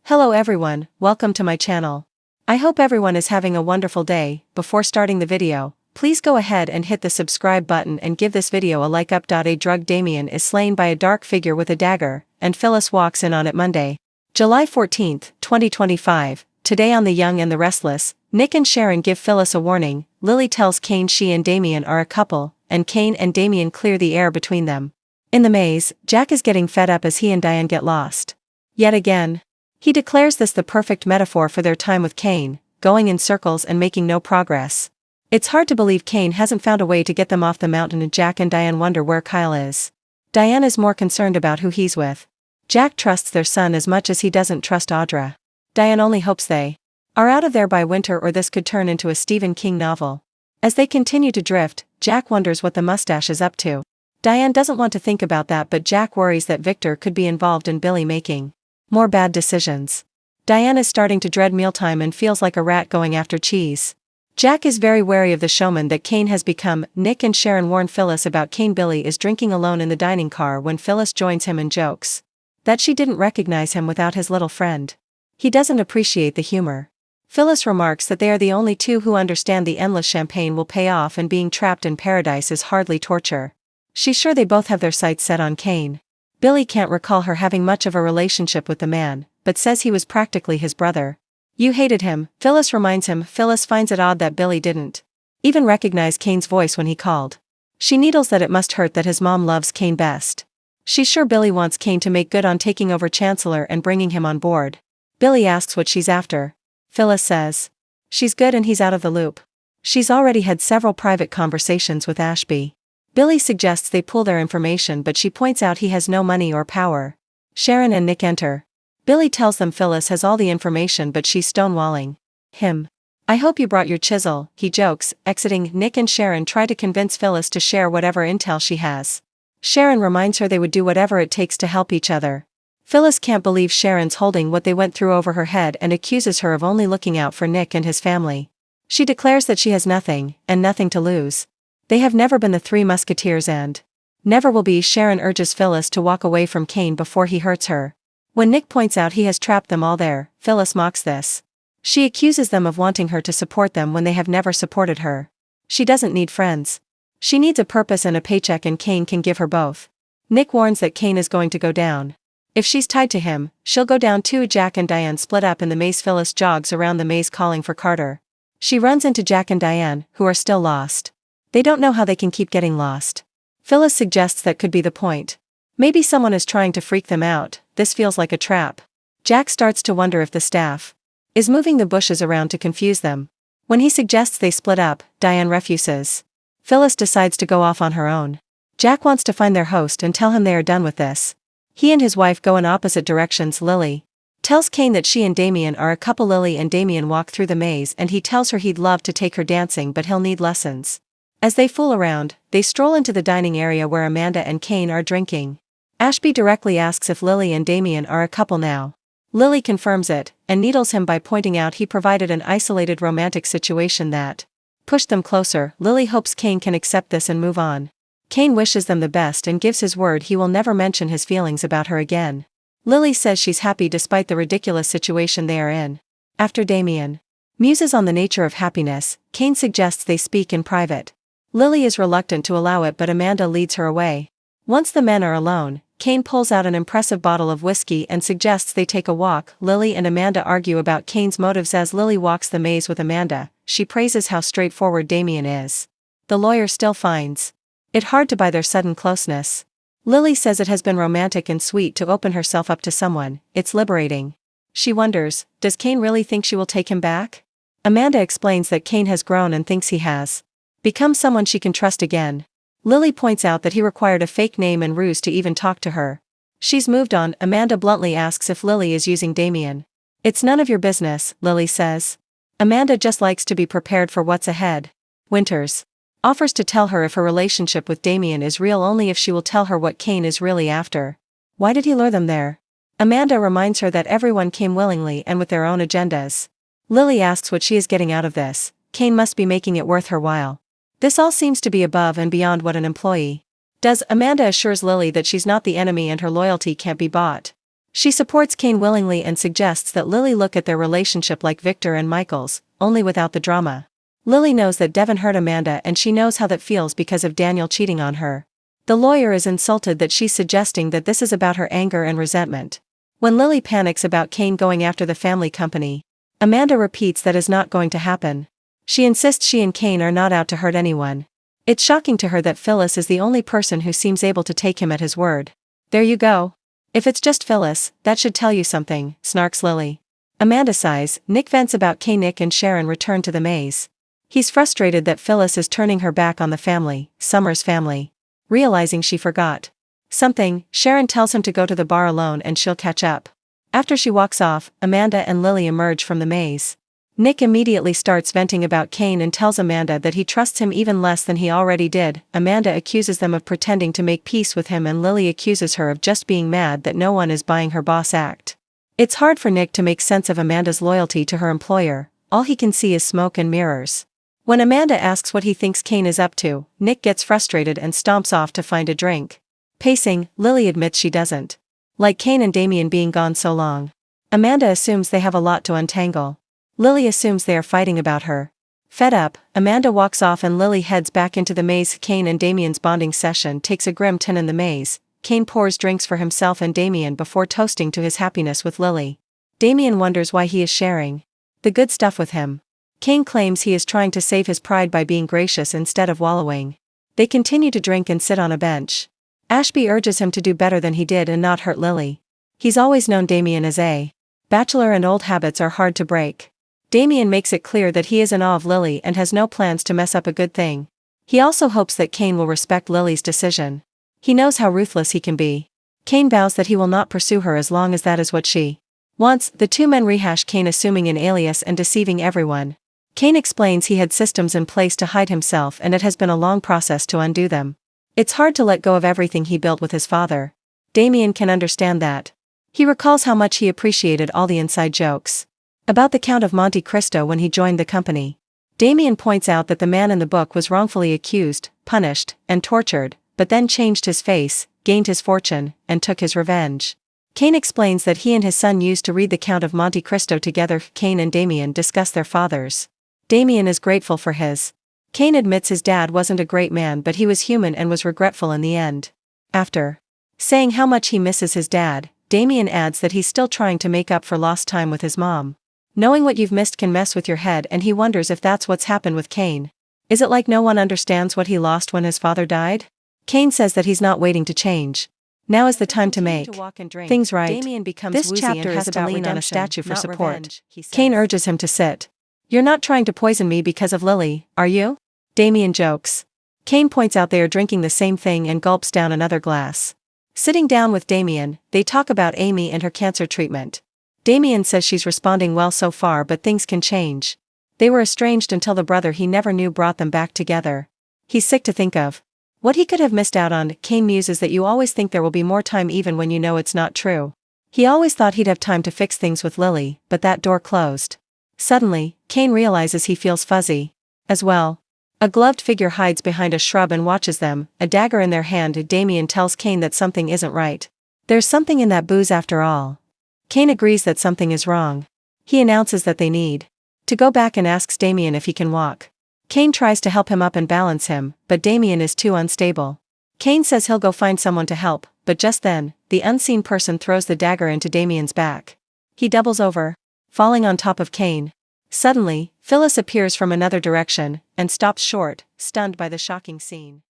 Hello everyone, welcome to my channel. I hope everyone is having a wonderful day. Before starting the video, please go ahead and hit the subscribe button and give this video a like up. A drug Damien is slain by a dark figure with a dagger, and Phyllis walks in on it Monday, July 14, 2025. Today on The Young and the Restless, Nick and Sharon give Phyllis a warning. Lily tells Kane she and Damien are a couple, and Kane and Damien clear the air between them. In the maze, Jack is getting fed up as he and Diane get lost. Yet again. He declares this the perfect metaphor for their time with Kane, going in circles and making no progress. It's hard to believe Kane hasn't found a way to get them off the mountain, and Jack and Diane wonder where Kyle is. Diane is more concerned about who he's with. Jack trusts their son as much as he doesn't trust Audra. Diane only hopes they are out of there by winter, or this could turn into a Stephen King novel. As they continue to drift, Jack wonders what the mustache is up to. Diane doesn't want to think about that, but Jack worries that Victor could be involved in Billy making more bad decisions. Diane is starting to dread mealtime and feels like a rat going after cheese. Jack is very wary of the showman that Kane has become. Nick and Sharon warn Phyllis about Kane. Billy is drinking alone in the dining car when Phyllis joins him and jokes that she didn't recognize him without his little friend. He doesn't appreciate the humor. Phyllis remarks that they are the only two who understand the endless champagne will pay off and being trapped in paradise is hardly torture. She's sure they both have their sights set on Kane. Billy can't recall her having much of a relationship with the man, but says he was practically his brother. You hated him, Phyllis reminds him. Phyllis finds it odd that Billy didn't even recognize Kane's voice when he called. She needles that it must hurt that his mom loves Kane best. She's sure Billy wants Kane to make good on taking over Chancellor and bringing him on board. Billy asks what she's after. Phyllis says she's good and he's out of the loop. She's already had several private conversations with Ashby. Billy suggests they pool their information, but she points out he has no money or power. Sharon and Nick enter. Billy tells them Phyllis has all the information, but she's stonewalling him. I hope you brought your chisel, he jokes. Exiting, Nick and Sharon try to convince Phyllis to share whatever intel she has. Sharon reminds her they would do whatever it takes to help each other. Phyllis can't believe Sharon's holding what they went through over her head and accuses her of only looking out for Nick and his family. She declares that she has nothing, and nothing to lose. They have never been the Three Musketeers and never will be. Sharon urges Phyllis to walk away from Kane before he hurts her. When Nick points out he has trapped them all there, Phyllis mocks this. She accuses them of wanting her to support them when they have never supported her. She doesn't need friends. She needs a purpose and a paycheck, and Kane can give her both. Nick warns that Kane is going to go down. If she's tied to him, she'll go down too. Jack and Diane split up in the maze. Phyllis jogs around the maze calling for Carter. She runs into Jack and Diane, who are still lost. They don't know how they can keep getting lost. Phyllis suggests that could be the point. Maybe someone is trying to freak them out. This feels like a trap. Jack starts to wonder if the staff is moving the bushes around to confuse them. When he suggests they split up, Diane refuses. Phyllis decides to go off on her own. Jack wants to find their host and tell him they are done with this. He and his wife go in opposite directions. Lily tells Kane that she and Damien are a couple. Lily and Damien walk through the maze and he tells her he'd love to take her dancing, but he'll need lessons. As they fool around, they stroll into the dining area where Amanda and Kane are drinking. Ashby directly asks if Lily and Damien are a couple now. Lily confirms it, and needles him by pointing out he provided an isolated romantic situation that pushed them closer. Lily hopes Kane can accept this and move on. Kane wishes them the best and gives his word he will never mention his feelings about her again. Lily says she's happy despite the ridiculous situation they are in. After Damien muses on the nature of happiness, Kane suggests they speak in private. Lily is reluctant to allow it, but Amanda leads her away. Once the men are alone, Kane pulls out an impressive bottle of whiskey and suggests they take a walk. Lily and Amanda argue about Kane's motives as Lily walks the maze with Amanda. She praises how straightforward Damien is. The lawyer still finds it hard to buy their sudden closeness. Lily says it has been romantic and sweet to open herself up to someone. It's liberating. She wonders, does Kane really think she will take him back? Amanda explains that Kane has grown and thinks he has become someone she can trust again. Lily points out that he required a fake name and ruse to even talk to her. She's moved on. Amanda bluntly asks if Lily is using Damien. It's none of your business, Lily says. Amanda just likes to be prepared for what's ahead. Winters offers to tell her if her relationship with Damien is real only if she will tell her what Kane is really after. Why did he lure them there? Amanda reminds her that everyone came willingly and with their own agendas. Lily asks what she is getting out of this. Kane must be making it worth her while. This all seems to be above and beyond what an employee does. Amanda assures Lily that she's not the enemy and her loyalty can't be bought. She supports Kane willingly and suggests that Lily look at their relationship like Victor and Michael's, only without the drama. Lily knows that Devon hurt Amanda and she knows how that feels because of Daniel cheating on her. The lawyer is insulted that she's suggesting that this is about her anger and resentment. When Lily panics about Kane going after the family company, Amanda repeats that is not going to happen. She insists she and Kane are not out to hurt anyone. It's shocking to her that Phyllis is the only person who seems able to take him at his word. There you go. If it's just Phyllis, that should tell you something, snarks Lily. Amanda sighs. Nick vents about Kane. Nick and Sharon return to the maze. He's frustrated that Phyllis is turning her back on the family, Summer's family. Realizing she forgot something, Sharon tells him to go to the bar alone and she'll catch up. After she walks off, Amanda and Lily emerge from the maze. Nick immediately starts venting about Kane and tells Amanda that he trusts him even less than he already did. Amanda accuses them of pretending to make peace with him and Lily accuses her of just being mad that no one is buying her boss act. It's hard for Nick to make sense of Amanda's loyalty to her employer. All he can see is smoke and mirrors. When Amanda asks what he thinks Kane is up to, Nick gets frustrated and stomps off to find a drink. Pacing, Lily admits she doesn't like Kane and Damien being gone so long. Amanda assumes they have a lot to untangle. Lily assumes they are fighting about her. Fed up, Amanda walks off and Lily heads back into the maze. Kane and Damien's bonding session takes a grim turn in the maze. Kane pours drinks for himself and Damien before toasting to his happiness with Lily. Damien wonders why he is sharing the good stuff with him. Kane claims he is trying to save his pride by being gracious instead of wallowing. They continue to drink and sit on a bench. Ashby urges him to do better than he did and not hurt Lily. He's always known Damien as a bachelor and old habits are hard to break. Damien makes it clear that he is in awe of Lily and has no plans to mess up a good thing. He also hopes that Kane will respect Lily's decision. He knows how ruthless he can be. Kane vows that he will not pursue her as long as that is what she wants. The two men rehash Kane assuming an alias and deceiving everyone. Kane explains he had systems in place to hide himself and it has been a long process to undo them. It's hard to let go of everything he built with his father. Damien can understand that. He recalls how much he appreciated all the inside jokes about the Count of Monte Cristo when he joined the company. Damien points out that the man in the book was wrongfully accused, punished, and tortured, but then changed his face, gained his fortune, and took his revenge. Kane explains that he and his son used to read the Count of Monte Cristo together. Kane and Damien discuss their fathers. Damien is grateful for his. Kane admits his dad wasn't a great man but he was human and was regretful in the end. After saying how much he misses his dad, Damien adds that he's still trying to make up for lost time with his mom. Knowing what you've missed can mess with your head and he wonders if that's what's happened with Kane. Is it like no one understands what he lost when his father died? Kane says that he's not waiting to change. Now is the time to make things right. This chapter is about lean on a statue for support. Kane urges him to sit. You're not trying to poison me because of Lily, are you? Damien jokes. Kane points out they are drinking the same thing and gulps down another glass. Sitting down with Damien, they talk about Amy and her cancer treatment. Damien says she's responding well so far but things can change. They were estranged until the brother he never knew brought them back together. He's sick to think of what he could have missed out on. Kane muses that you always think there will be more time even when you know it's not true. He always thought he'd have time to fix things with Lily, but that door closed. Suddenly, Kane realizes he feels fuzzy as well. A gloved figure hides behind a shrub and watches them, a dagger in their hand. Damien tells Kane that something isn't right. There's something in that booze after all. Kane agrees that something is wrong. He announces that they need to go back and asks Damien if he can walk. Kane tries to help him up and balance him, but Damien is too unstable. Kane says he'll go find someone to help, but just then, the unseen person throws the dagger into Damien's back. He doubles over, falling on top of Kane. Suddenly, Phyllis appears from another direction, and stops short, stunned by the shocking scene.